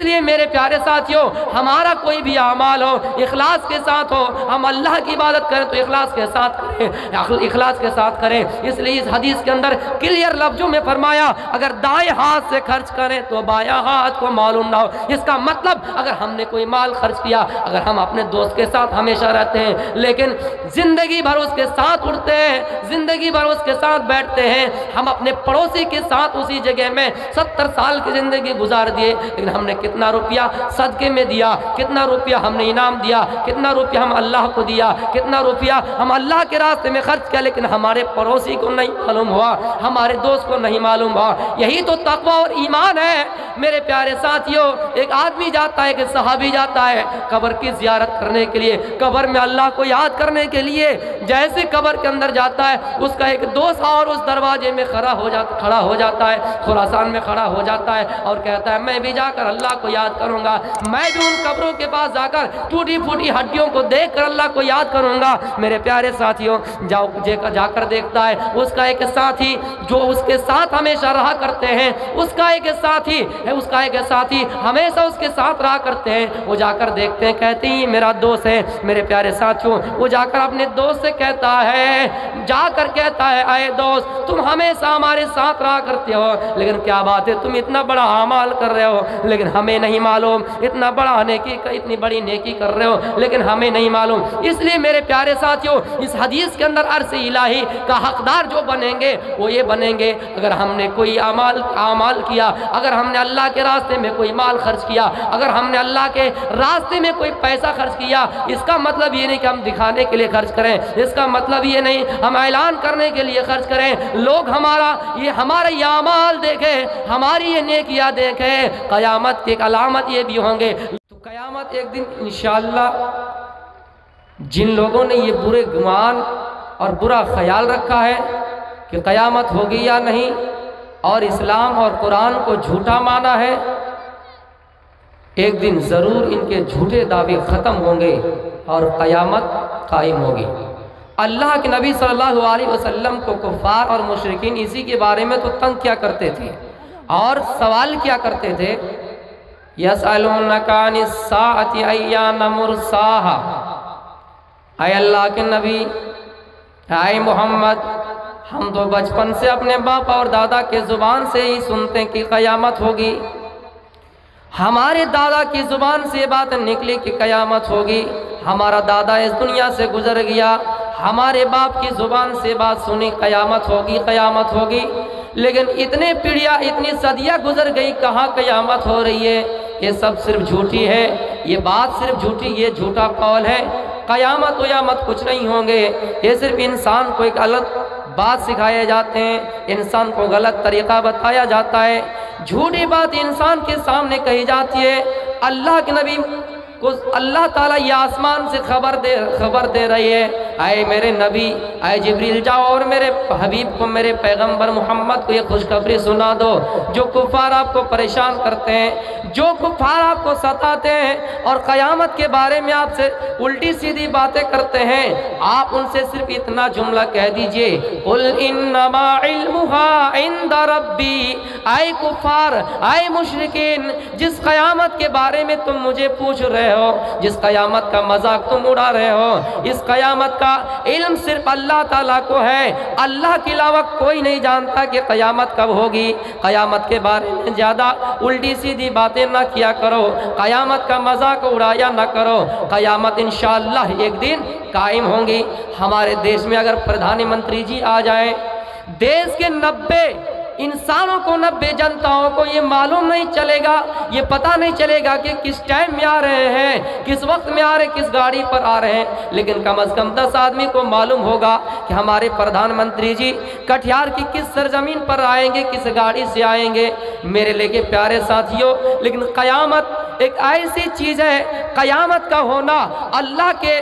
لیے میرے پیارے ساتھیوں ہمارا کوئی بھی اعمال ہو اخلاص کے ساتھ ہو، ہم اللہ کی عبادت کریں تو اخلاص کے ساتھ کریں، اخلاص کے ساتھ کریں۔ اس لیے اس حدیث کے اندر کلیئر لفظوں میں فرمایا اگر دائیں ہاتھ سے خرچ کریں تو بایاں ہاتھ کو معلوم نہ ہو۔ اس کا مطلب اگر ہم نے کوئی مال خرچ کیا، اگر ہم اپنے دوست کے ساتھ ہمیشہ رہتے ہیں لیکن زندگی بھر اس کے ساتھ اٹھتے ہیں، زندگی بھر اس کے ساتھ بیٹھتے ہیں، ہم اپنے پڑوسی کے ساتھ اسی جگہ میں 70 سال کی زندگی گزار دیے، لیکن ہم نے کتنا روپیہ صدقے میں دیا، کتنا روپیہ ہم نے انعام دیا، کتنا روپیہ ہم اللہ کو دیا، کتنا روپیہ ہم اللہ کے راستے میں خرچ کیا، لیکن ہمارے پڑوسی کو نہیں معلوم ہوا، ہمارے دوست کو نہیں معلوم ہوا۔ یہی تو تقوی اور ایمان ہے میرے پیارے ساتھیوں۔ ایک آدمی جاتا ہے، کہ صحابی جاتا ہے قبر کی زیارت کرنے کے لیے، قبر میں اللہ کو یاد کرنے کے لیے، جیسے قبر کے اندر جاتا ہے اس کا ایک دوست اور اس دروازے میں کھڑا ہو جاتا ہے، خراسان میں کھڑا ہو جاتا ہے اور کہتا ہے میں بھی جا کر اللہ کو یاد کروں گا، میں بھی ان قبروں کے پاس جا کر ٹوٹی پھوٹی ہڈیوں کو دیکھ کر اللہ کو یاد کروں گا۔ میرے پیارے ساتھیوں جا کر دیکھتا ہے اس کا ایک ساتھی جو اس کے ساتھ ہمیشہ رہا کرتے ہیں، اس کا ایک ساتھی ہمیشہ اس کے ساتھ رہا کرتے ہیں، وہ جا کر دیکھتے ہیں، کہتے ہیں میرا دوست ہے۔ میرے پیارے ساتھیوں وہ جا کر اپنے دوست سے کہتا ہے اے دوست تم ہمیشہ ہمارے ساتھ رہا کرتے ہو، لیکن کیا بات ہے تم اتنا بڑا اعمال کر رہے ہو لیکن ہمیں نہیں معلوم، اتنا بڑا اتنی بڑی نیکی کر رہے ہو لیکن ہمیں نہیں معلوم۔ اس لیے میرے پیارے ساتھیوں اس حدیث کے اندر عرش الہی کا حقدار جو بنیں گے وہ یہ بنیں گے اگر ہم نے کوئی اعمال کیا، اگر ہم نے اللہ کے راستے میں کوئی مال خرچ کیا، اگر ہم نے اللہ کے راستے میں کوئی پیسہ خرچ کیا، اس کا مطلب یہ نہیں کہ ہم دکھانے کے لیے خرچ کریں، اس کا مطلب یہ نہیں ہم اعلان کرنے کے لیے خرچ کریں، لوگ ہمارا یہ اعمال دیکھیں، ہماری یہ نیکیاں دیکھیں۔ قیامت کی ایک علامت یہ بھی ہوں گے، تو قیامت ایک دن انشاءاللہ جن لوگوں نے یہ برے گمان اور برا خیال رکھا ہے کہ قیامت ہوگی یا نہیں اور اسلام اور قرآن کو جھوٹا مانا ہے، ایک دن ضرور ان کے جھوٹے دعوے ختم ہوں گے اور قیامت قائم ہوگی۔ اللہ کے نبی صلی اللہ علیہ وسلم کو کفار اور مشرکین اسی کے بارے میں تو تنگ کیا کرتے تھے اور سوال کیا کرتے تھے، یسألونک عن الساعۃ ایان مرساہا، اے اللہ کے نبی، اے محمد، ہم تو بچپن سے اپنے باپ اور دادا کے زبان سے ہی سنتے کہ قیامت ہوگی، ہمارے دادا کی زبان سے بات نکلی کہ قیامت ہوگی، ہمارا دادا اس دنیا سے گزر گیا، ہمارے باپ کی زبان سے بات سنی قیامت ہوگی، لیکن اتنے پیڑیاں اتنی صدیاں گزر گئی، کہاں قیامت ہو رہی ہے؟ یہ سب صرف جھوٹی ہے، یہ بات صرف جھوٹی، یہ جھوٹا قول ہے، قیامت کچھ نہیں ہوں گے، یہ صرف انسان کو ایک غلط بات سکھائے جاتے ہیں، انسان کو غلط طریقہ بتایا جاتا ہے، جھوٹی بات انسان کے سامنے کہی جاتی ہے۔ اللہ کے نبی کو اللہ تعالیٰ یہ آسمان سے خبر دے رہی ہے، اے میرے نبی، اے جبریل جاؤ اور میرے حبیب کو، میرے پیغمبر محمد کو یہ خوشخبری سنا دو، جو کفار آپ کو پریشان کرتے ہیں، جو کفار آپ کو ستاتے ہیں اور قیامت کے بارے میں آپ سے الٹی سیدھی باتیں کرتے ہیں، آپ ان سے صرف اتنا جملہ کہہ دیجئے، قُلْ إِنَّمَا عِلْمُهَا عِنْدَ رَبِّي، اے کفار، اے مشرکین، جس قیامت کے بارے میں تم مجھے پوچھ رہے ہو، جس قیامت کا مذاق تم اڑا رہے ہو، اس قیامت کا علم صرف اللہ تعالیٰ کو ہے، اللہ کے علاوہ کوئی نہیں جانتا کہ قیامت کب ہوگی۔ قیامت کے بارے میں زیادہ الٹی سیدھی باتیں نہ کیا کرو، قیامت کا مذاق اڑایا نہ کرو، قیامت انشاءاللہ ایک دن قائم ہوں گی۔ ہمارے دیش میں اگر پردھان منتری جی آ جائیں، دیش کے 90 انسانوں کو، 90 جنتاؤں کو یہ معلوم نہیں چلے گا، یہ پتہ نہیں چلے گا کہ کس ٹائم میں آ رہے ہیں، کس وقت میں آ رہے ہیں، کس گاڑی پر آ رہے ہیں، لیکن کم از کم 10 آدمی کو معلوم ہوگا کہ ہمارے پردھان منتری جی کٹیہار کی کس سرزمین پر آئیں گے، کس گاڑی سے آئیں گے۔ میرے لے کے پیارے ساتھیوں، لیکن قیامت ایک ایسی چیز ہے، قیامت کا ہونا اللہ کے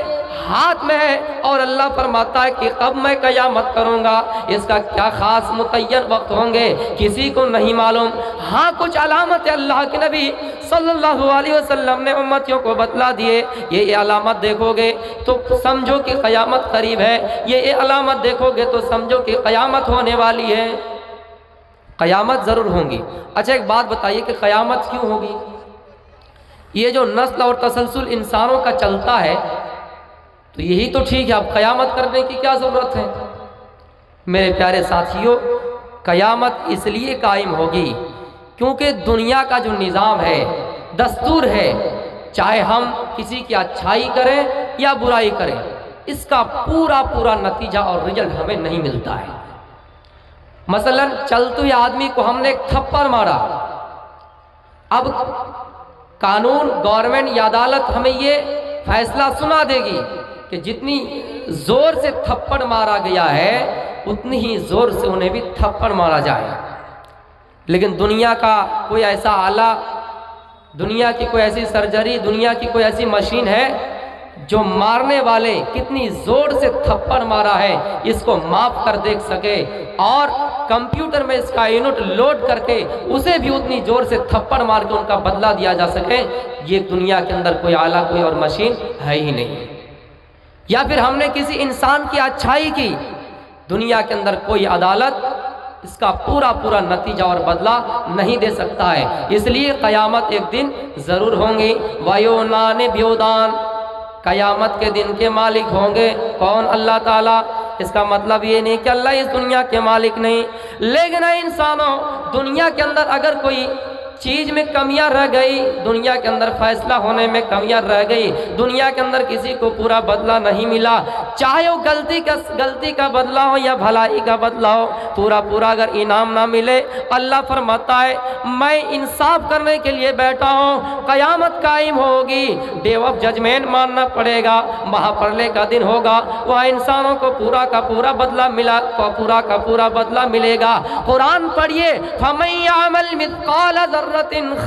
ہاتھ میں ہے، اور اللہ فرماتا ہے کہ کب میں قیامت کروں گا، اس کا کیا خاص متعین وقت ہوں گے کسی کو نہیں معلوم۔ ہاں کچھ علامت اللہ کے نبی صلی اللہ علیہ وسلم نے امتیوں کو بتلا دیے، یہ علامت دیکھو گے تو سمجھو کہ قیامت قریب ہے، یہ علامت دیکھو گے تو سمجھو کہ قیامت ہونے والی ہے، قیامت ضرور ہوں گی۔ اچھا ایک بات بتائیے کہ قیامت کیوں ہوگی؟ یہ جو نسل اور تسلسل انسانوں کا چلتا ہے تو یہی تو ٹھیک ہے، اب قیامت کرنے کی کیا ضرورت ہے؟ میرے پیارے ساتھیوں، قیامت اس لیے قائم ہوگی کیونکہ دنیا کا جو نظام ہے، دستور ہے، چاہے ہم کسی کی اچھائی کریں یا برائی کریں، اس کا پورا نتیجہ اور رزلٹ ہمیں نہیں ملتا ہے۔ مثلا چلتے ہوئے آدمی کو ہم نے ایک تھپڑ مارا، اب قانون، گورنمنٹ یا عدالت ہمیں یہ فیصلہ سنا دے گی کہ جتنی زور سے تھپڑ مارا گیا ہے اتنی ہی زور سے انہیں بھی تھپڑ مارا جائے۔ لیکن دنیا کا کوئی ایسا آلہ، دنیا کی کوئی ایسی سرجری، دنیا کی کوئی ایسی مشین ہے جو مارنے والے کتنی زور سے تھپڑ مارا ہے اس کو ماپ کر دیکھ سکے، اور کمپیوٹر میں اس کا یونٹ لوڈ کر کے اسے بھی اتنی زور سے تھپڑ مار کے ان کا بدلہ دیا جا سکے؟ یہ دنیا کے اندر کوئی آلہ، کوئی اور مشین ہے ہی نہیں۔ یا پھر ہم نے کسی انسان کی اچھائی کی، دنیا کے اندر کوئی عدالت اس کا پورا نتیجہ اور بدلہ نہیں دے سکتا ہے۔ اس لیے قیامت ایک دن ضرور ہوں گی۔ وَيُونَانِ بِيُودَانِ، قیامت کے دن کے مالک ہوں گے کون؟ اللہ تعالیٰ۔ اس کا مطلب یہ نہیں کہ اللہ اس دنیا کے مالک نہیں، لیکن اے انسانوں، دنیا کے اندر اگر کوئی چیز میں کمیاں رہ گئی، دنیا کے اندر فیصلہ ہونے میں کمیاں رہ گئی، دنیا کے اندر کسی کو پورا بدلہ نہیں ملا، چاہے وہ غلطی کا بدلہ ہو یا بھلائی کا بدلہ ہو، پورا اگر انعام نہ ملے، اللہ فرماتا ہے میں انصاف کرنے کے لیے بیٹھا ہوں، قیامت قائم ہوگی، ڈے آف ججمنٹ ماننا پڑے گا، مہاپرلے کا دن ہوگا، وہاں انسانوں کو پورا کا پورا بدلہ ملا، پورا کا پورا بدلہ ملے گا۔ قرآن پڑھیے، فَمَن يَعْمَلْ مِثْقَالَ ذَرَّةٍ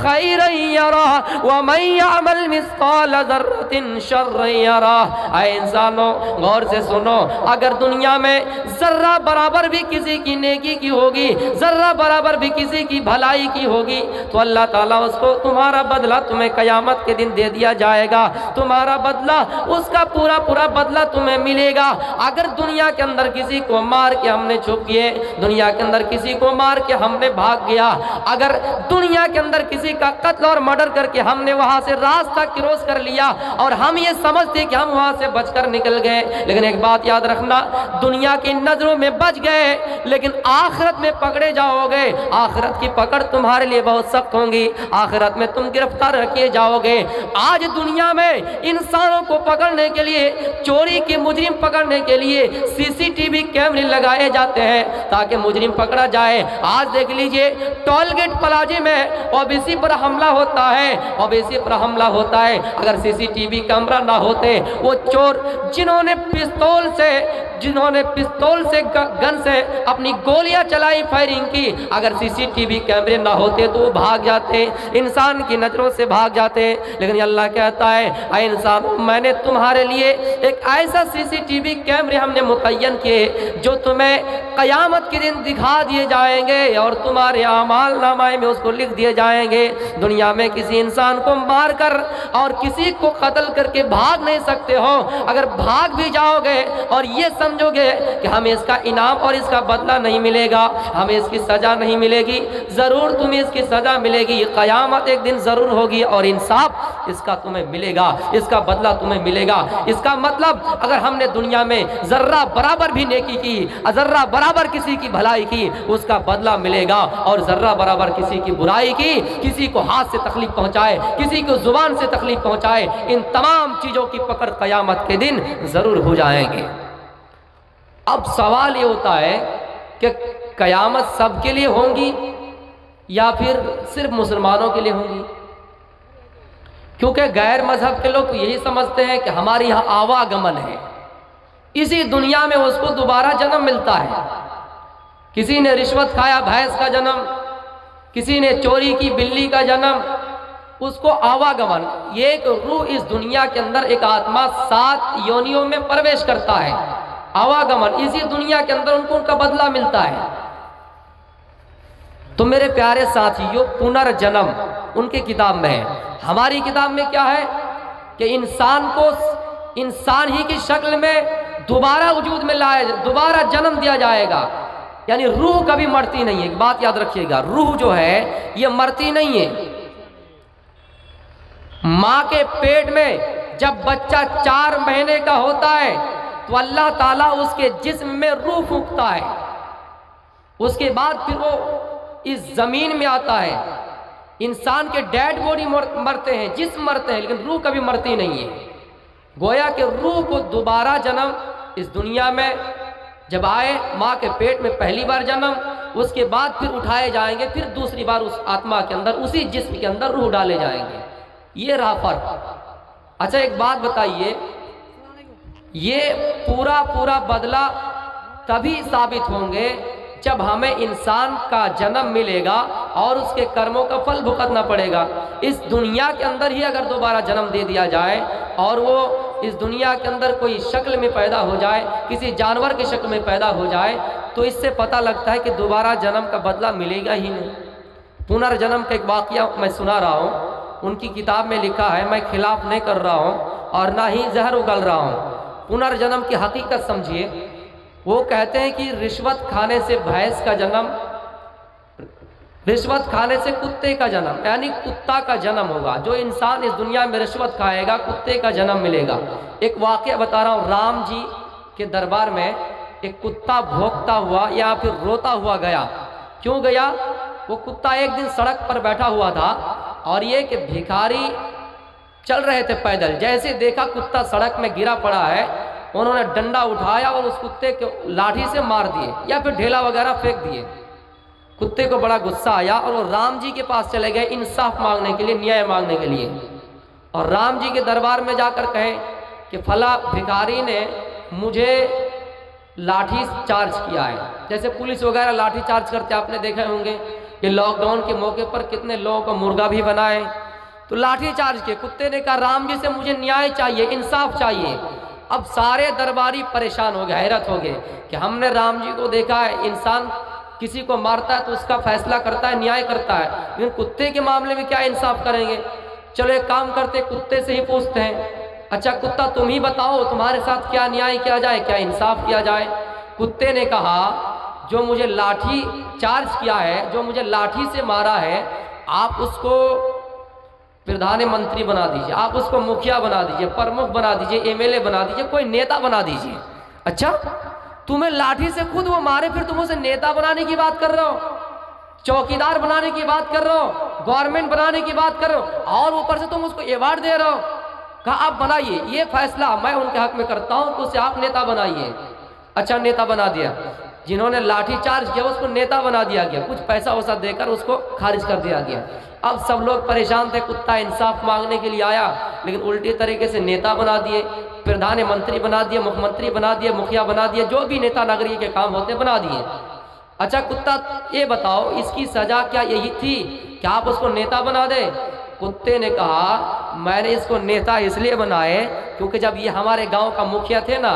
خَيْرًا يَرَهُ وَمَن يَعْمَلْ مِثْقَالَ ذَرَّةٍ شَرًّا يَرَهُ۔ اے انسانوں غور سے سنو، اگر دنیا میں ذرہ برابر بھی کسی کی نیکی کی ہوگی، ذرہ برابر بھی کسی کی بھلائی کی ہوگی، تو اللہ تعالیٰ اس کو تمہارا بدلہ تمہیں قیامت کے دن دے دیا جائے گا، تمہارا بدلہ، اس کا پورا بدلہ تمہیں ملے گا۔ اگر دنیا کے اندر کسی کو مار کے ہم نے چھپ کیے، دنیا کے اندر کسی کو مار کے ہم نے بھاگ گیا، اگر دنیا کے اندر کسی کا قتل اور مرڈر کر کے ہم نے وہاں سے راستہ کراس کر لیا اور ہم یہ سمجھتے کہ ہم وہاں سے بچ کر نکل گئے، لیکن ایک بات یاد رکھنا، دنیا کی نظروں میں بچ گئے لیکن آخرت میں پکڑے جاؤ گے، آخرت کی پکڑ تمہارے لیے بہت سخت ہوں گی، آخرت میں تم گرفتار رکھے جاؤ گے۔ آج دنیا میں انسانوں کو پکڑنے کے لیے، چوری کے مجرم پکڑنے کے لیے CCTV کیمرے لگائے جاتے ہیں تاکہ مجرم پکڑا جائے۔ آج دیکھ لیجئے ٹول گیٹ پلازے میں OBC پر حملہ ہوتا ہے، OBC پر حملہ ہوتا ہے، اگر CCTV کیمرہ نہ ہوتے، وہ چور جنہوں نے پستول سے گن سے اپنی گولیاں چلائی، فائرنگ کی، اگر CCTV کیمرے نہ ہوتے تو وہ بھاگ جاتے، انسان کی نظروں سے بھاگ جاتے۔ لیکن اللہ کہتا ہے اے انسان، میں نے تمہارے لیے ایک ایسا CCTV کیمرے ہم نے متعین کیے جو تمہیں قیامت کے دن دکھا دیے جائیں گے اور تمہارے اعمال نامہ میں اس کو لکھ دیے جائیں گے۔ دنیا میں کسی انسان کو مار کر اور کسی کو قتل کر کے بھاگ نہیں سکتے ہو، اگر بھاگ بھی جاؤ گے اور یہ سمجھو گے کہ ہمیں اس کا انعام اور اس کا بدلہ نہیں ملے گا، ہمیں اس کی سزا نہیں ملے گی، ضرور تمہیں اس کی سزا ملے گی، قیامت ایک دن ضرور ہوگی اور انصاف اس کا تمہیں ملے گا، اس کا بدلہ تمہیں ملے گا۔ اس کا مطلب اگر ہم نے دنیا میں ذرہ برابر بھی نیکی کی، ذرہ برابر کسی کی بھلائی کی، اس کا بدلہ ملے گا، اور ذرہ برابر کسی کی برائی کی، کسی کو ہاتھ سے تکلیف پہنچائے، کسی کو زبان سے تکلیف پہنچائے، ان تمام چیزوں کی پکڑ قیامت کے دن ضرور ہو جائیں گے۔ اب سوال یہ ہوتا ہے کہ قیامت سب کے لیے ہوں گی یا پھر صرف مسلمانوں کے لیے ہوں گی؟ کیونکہ غیر مذہب کے لوگ تو یہی سمجھتے ہیں کہ ہمارے یہاں آواگمن ہے، اسی دنیا میں اس کو دوبارہ جنم ملتا ہے۔ کسی نے رشوت کھایا، بھینس کا جنم، کسی نے چوری کی، بلی کا جنم، اس کو آواگمن، یہ ایک روح اس دنیا کے اندر، ایک آتما 7 یونیوں میں پرویش کرتا ہے، آواگمن، اسی دنیا کے اندر ان کو ان کا بدلہ ملتا ہے۔ تو میرے پیارے ساتھیوں، پنرجنم ان کی کتاب میں ہے، ہماری کتاب میں کیا ہے کہ انسان کو انسان ہی کی شکل میں دوبارہ وجود میں لایا، دوبارہ جنم دیا جائے گا، یعنی روح کبھی مرتی نہیں ہے۔ ایک بات یاد رکھیے گا، روح جو ہے یہ مرتی نہیں ہے، ماں کے پیٹ میں جب بچہ 4 مہینے کا ہوتا ہے تو اللہ تعالیٰ اس کے جسم میں روح پھونکتا ہے، اس کے بعد پھر وہ اس زمین میں آتا ہے۔ انسان کے ڈیڈ باڈی مرتے ہیں، جسم مرتے ہیں، لیکن روح کبھی مرتی نہیں ہے۔ گویا کہ روح کو دوبارہ جنم اس دنیا میں جب آئے، ماں کے پیٹ میں پہلی بار جنم، اس کے بعد پھر اٹھائے جائیں گے، پھر دوسری بار اس آتما کے اندر، اسی جسم کے اندر روح ڈالے جائیں گے۔ یہ رہا فرق۔ اچھا ایک بات بتائیے، یہ پورا بدلہ تبھی ثابت ہوں گے جب ہمیں انسان کا جنم ملے گا اور اس کے کرموں کا پھل بھگتنا پڑے گا۔ اس دنیا کے اندر ہی اگر دوبارہ جنم دے دیا جائے اور وہ اس دنیا کے اندر کوئی شکل میں پیدا ہو جائے، کسی جانور کی شکل میں پیدا ہو جائے، تو اس سے پتہ لگتا ہے کہ دوبارہ جنم کا بدلہ ملے گا ہی نہیں۔ پنرجنم کا ایک واقعہ میں سنا رہا ہوں، ان کی کتاب میں لکھا ہے، میں خلاف نہیں کر رہا ہوں اور نہ ہی زہر اگل رہا ہوں۔ پنرجنم کی حقیقت سمجھیے، وہ کہتے ہیں کہ رشوت کھانے سے بھینس کا جنم، رشوت کھانے سے کتے کا جنم، یعنی کتا کا جنم ہوگا۔ جو انسان اس دنیا میں رشوت کھائے گا کتے کا جنم ملے گا۔ ایک واقعہ بتا رہا ہوں، رام جی کے دربار میں ایک کتا بھونکتا ہوا یا پھر روتا ہوا گیا۔ کیوں گیا؟ وہ کتا ایک دن سڑک پر بیٹھا ہوا تھا اور یہ کہ بھکاری چل رہے تھے پیدل، جیسے دیکھا کتا سڑک میں گرا پڑا ہے، انہوں نے ڈنڈا اٹھایا اور اس کتے کو لاٹھی سے مار دیے یا پھر ڈھیلا وغیرہ پھینک دیے۔ کتے کو بڑا غصہ آیا اور وہ رام جی کے پاس چلے گئے انصاف مانگنے کے لیے، نیائے مانگنے کے لیے، اور رام جی کے دربار میں جا کر کہیں کہ فلاں بھکاری نے مجھے لاٹھی چارج کیا ہے۔ جیسے پولیس وغیرہ لاٹھی چارج کرتے آپ نے دیکھے ہوں گے کہ لاک ڈاؤن کے موقع پر کتنے لوگوں کو مرغا بھی بنائے، تو لاٹھی چارج کے کتے نے کہا رام جی سے مجھے نیائے چاہیے، انصاف چاہیے۔ اب سارے درباری پریشان ہو گئے، حیرت ہو گئے کہ ہم نے رام جی کو دیکھا ہے، انسان کسی کو مارتا ہے تو اس کا فیصلہ کرتا ہے، نیائے کرتا ہے، لیکن کتے کے معاملے میں کیا انصاف کریں گے؟ چلو ایک کام کرتے، کتے سے ہی پوچھتے ہیں، اچھا کتا تم ہی بتاؤ تمہارے ساتھ کیا نیائے کیا جائے، کیا انصاف کیا جائے؟ کتے نے کہا جو مجھے لاٹھی چارج کیا ہے، جو مجھے لاٹھی سے مارا ہے، آپ اس کو پردھان منتری بنا دیجئے، آپ اس کو مکھیا بنا دیجئے، پرمکھ بنا دیجئے، ایم ایل اے بنا دیجئے، کوئی نیتا بنا دیجئے۔ اچھا تمہیں لاٹھی سے خود وہ مارے پھر تم اسے نیتا بنانے کی بات کر رہے ہو، چوکیدار بنانے کی بات کر رہے ہو، گورنمنٹ بنانے کی بات کر رہے ہو، اور اوپر سے تم اس کو ایوارڈ دے رہے ہو۔ کہا آپ بنائیے، یہ فیصلہ میں ان کے حق میں کرتا ہوں کہ اسے آپ نیتا بنائیے۔ اچھا نیتا بنا دیا، جنہوں نے لاٹھی چارج کیا اس کو نیتا بنا دیا گیا، کچھ پیسہ ویسا دے کر اس کو خارج کر دیا گیا۔ اب سب لوگ پریشان تھے، کتا انصاف مانگنے کے لیے آیا لیکن الٹی طریقے سے نیتا بنا دیے، پردھان منتری بنا دیے، مکھ منتری بنا دیے، مکھیا بنا دیے، جو بھی نیتا نگری کے کام ہوتے بنا دیے۔ اچھا کتا یہ بتاؤ اس کی سزا کیا یہی تھی کہ آپ اس کو نیتا بنا دے؟ کتے نے کہا میں نے اس کو نیتا اس لیے بنائے کیونکہ جب یہ ہمارے گاؤں کا مکھیا تھے نا،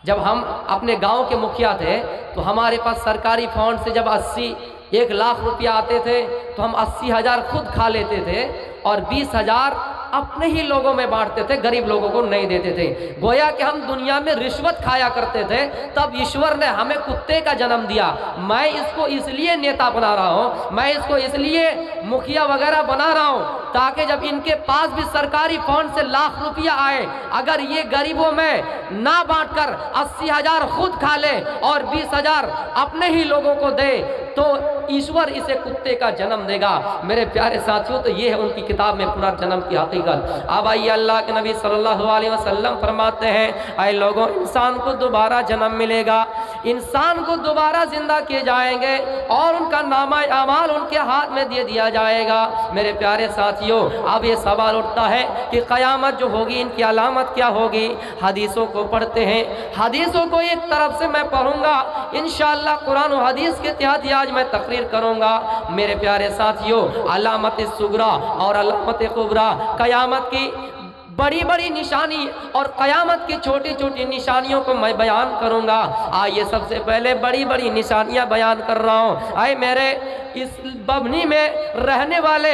جب ہم اپنے گاؤں کے مکھیا تھے تو ہمارے پاس سرکاری فنڈ سے جب 1 لاکھ روپیہ آتے تھے تو ہم 80,000 خود کھا لیتے تھے اور 20,000 اپنے ہی لوگوں میں بانٹتے تھے، غریب لوگوں کو نہیں دیتے تھے۔ گویا کہ ہم دنیا میں رشوت کھایا کرتے تھے، تب ایشور نے ہمیں کتے کا جنم دیا۔ میں اس کو اس لیے نیتا بنا رہا ہوں، میں اس کو اس لیے مکھیا وغیرہ بنا رہا ہوں تاکہ جب ان کے پاس بھی سرکاری فنڈ سے لاکھ روپیہ آئے، اگر یہ غریبوں میں نہ بانٹ کر 80,000 خود کھا لے اور 20,000 اپنے ہی لوگوں کو دے تو ایشور اسے کتے کا جنم دے گا۔ میرے پیارے ساتھیوں تو یہ ہے ان کی کتاب میں پنرجنم کی حقیقت۔ اب آئیے اللہ کے نبی صلی اللہ علیہ وسلم فرماتے ہیں اے لوگوں انسان کو دوبارہ جنم ملے گا، انسان کو دوبارہ زندہ کیے جائیں گے اور ان کا نامہ اعمال ان کے ہاتھ میں دے دیا جائے گا۔ میرے پیارے ساتھیوں اب یہ سوال اٹھتا ہے کہ قیامت جو ہوگی ان کی علامت کیا ہوگی؟ حدیثوں کو پڑھتے ہیں، حدیثوں کو ایک طرف سے میں پڑھوں گا، انشاءاللہ قرآن و حدیث کے تحت آج میں تقریر کروں گا۔ میرے پیارے ساتھیوں علامت صغریٰ اور علامت کبریٰ، قیامت کی بڑی بڑی نشانی اور قیامت کی چھوٹی چھوٹی نشانیوں کو میں بیان کروں گا۔ آئیے سب سے پہلے بڑی بڑی نشانیاں بیان کر رہا ہوں۔ آئے میرے اس ببنی میں رہنے والے